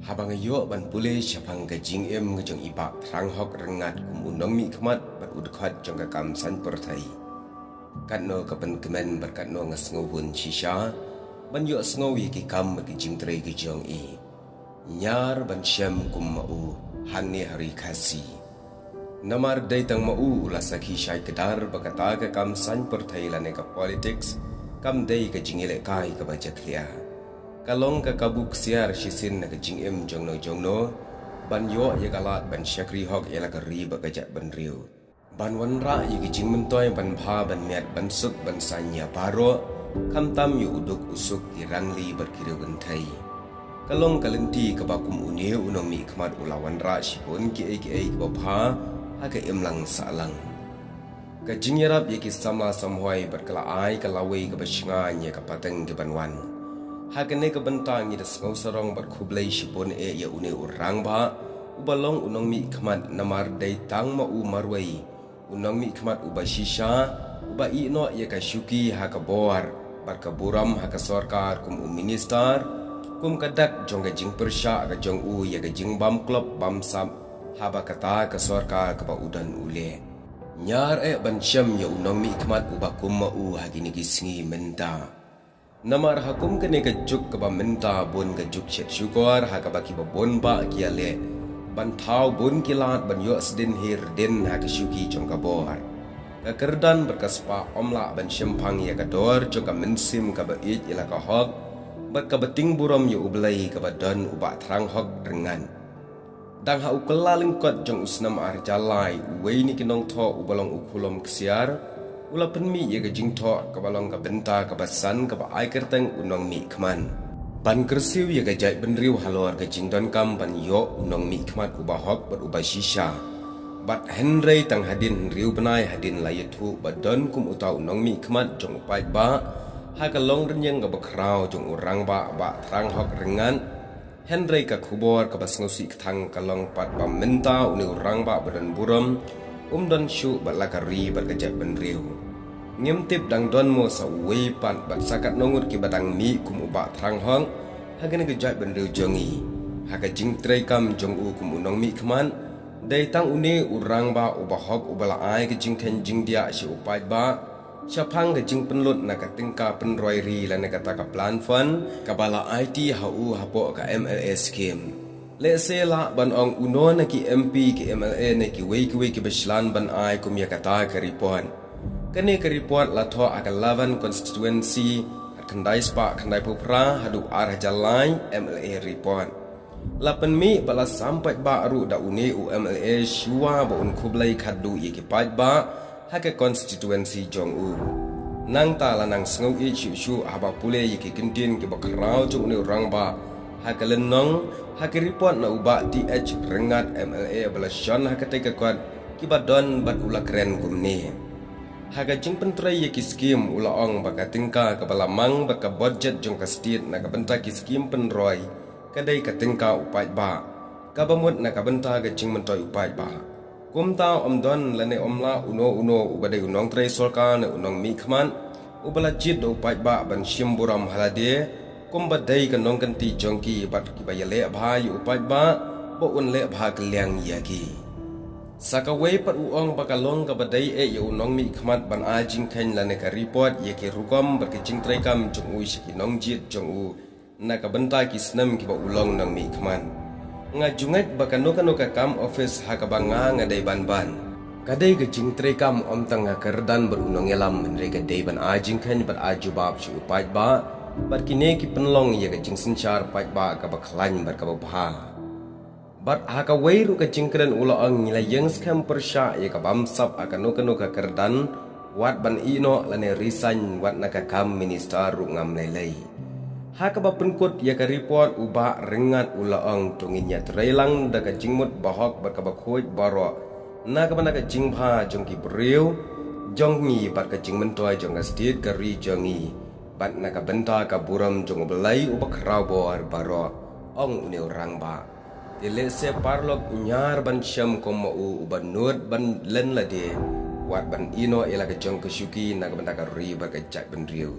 Habang ayo ban pule syapang ke jing em ke jong ipak terang hok rengat kum undang mi kemat ber udkhat jong ke kam san pertai. Kat no ke pen kemen berkat no ngasngowun shisha ban yo sngowi ki kam ke jing trei ke jong i. Nyar ban syam kum mau hani hari kasi. Namar datang mau ulah saki syai kedar bakata ke kam san pertai lane ke politics kam dei ke jing ile kai ke baca klia. Kalong ka kabuk siar shisin na kajing em jong no ban yo ye galat ban syakri hok ye la kari ba kajak ban riu ban wan ra ye kajing mentoy ban pha ban miat ban suk ban sanya paro kam tam yu uduk usuk ki rangli berkira gentai kalong kalenti ka bakum uni unong mi khmat ulawan ra shipun ki ai ka pha ha ka emlang salang kajing yarap ye ki samla samhoi berkala ai ka lawi ka bashnga ye ka pateng ke banwan Hakane ke bentang ida sengau sarong berkublai shipun ya une urang ba ubalong unong mi khmat namar dai tang ma u marwai unong mi khmat uba shisha uba ino ya ka syuki ha ka bor bar ka buram ha ka sarkar kum minister kum kadak jong ga jing persha ga jong u ya ga jing bam klop bam sam haba kata ka sarkar ka ba udan ule nyar ban syam ya unong mi khmat uba kum ma u ha gini gisngi menta Namar hakum kene ke juk ke minta bun ke juk syet syukur ha ke baki babon ba kia le ban thau bun kilat ban yo sedin hir din ha ke syuki jong ka bor ka kerdan berkaspa omla ban syempang ya ka dor jong ka mensim ka ba it ila ka hok bat ka beting buram yo ublai ka badan uba terang hok dengan dang ha ukela lingkot jong usnam ar jalai wei ni kinong tho ubalong ukulom kesiar Ula penmi ye ke jing tho ka balong ka benta ka basan ka ba ai kerteng unong mi khman ban kersiu ye ka jai benriu halor ka jing don kam ban yo unong mi khmat uba hok bat uba shisha bat henrei tang hadin riu benai hadin layethu badon kum utau unong mi khmat jong upai ba ha ka long renyeng ka bakrau jong urang ba trang hok rengan henrei ka khubor ka basngosi thang ka long pat ba menta uni urang ba badan buram don syu bat lakari berkejap benriu ngimtip dang don mo sa wei pan bat sakat nongut ki badang mi kum uba trang hong hagane kejap benriu jongi haga jing trei kam jong u kum unong mi khman dai tang uni urang ba uba hok ubala ai ke jing ken jing dia si upai ba syapang ke jing penlut na ka tingka penroi ri la na kata ka plan fund kabala IT hau hapo ka MLA scheme Let's say la ban ong uno na ki MP ki MLA na ki wei ki beslan ban ai kum ya kata ke report. Kani ke report la tho aka 11 constituency at kandai spa kandai pupra hadu arah jalai MLA report. La pen mi bala sampai ba ru da uni u MLA shua ba un kublai khadu ye ki pai ba ha ke constituency jong u. Nang ta la nang sngo i shu haba pule ye ki kintin ki bakrau jong ni orang ba Hakalen nong haki report na uba DH rengat MLA belasyon hakate kuat kibadon bat ula keren kumni. Haka jing pentrai ye ki skim ula ong baka tingka kabalamang baka budget jong ka state na kabenta ki skim penroi kadai ka tingka upai ba. Kabamut na kabenta ka jing mentoi upai ba. Kumta omdon lane omla uno ubadai unong trai solka na unong mi khman ubala jit upai ba ban shimburam halade Kumbadai ka nong kanti jongki bat ki bayale bhai upai ba bo un le bha klyang yaki sakawei pat uong bakalong ka badai ye unong mi khmat ban a jing khain la ne ka report ye ki rukom ba ki jing trai kam jong u shi nong jit jong u na ka benta ki snam ki ba ulong nang mi khman nga jungat ba ka no ka kam office ha ka ba nga dai ban kadai ka jing trai kam om tang ka kerdan berunong elam menre ka dai ban a jing khain bat a jubab shi upai ba Bat kini ki penlong ye ka jing senchar pai ba ka baklan bar ka bha. Bat ha ka weiru ka jingkren ulo ang nila yang skam persya ye ka bamsap aka no ka kerdan wat ban ino lane resign wat na ka kam minister ru ngam lelei. Ha ka ba penkut ye ka report uba rengat ulo ang tungin ya trelang da ka jingmut bahok bar ka bakhoi baro na ka ka jing bha jong ki breu jong ni bat ka jing mentoi jong ka state ka ri jongi. Bat na ka benta ka buram jong belai ubak rabor baro ong uni orang ba dile se parlok nyar ban syam ko mo uban nut ban len la de wat ban ino ila ka jong ka syuki na ka benta ka ri ba ka jak ben riu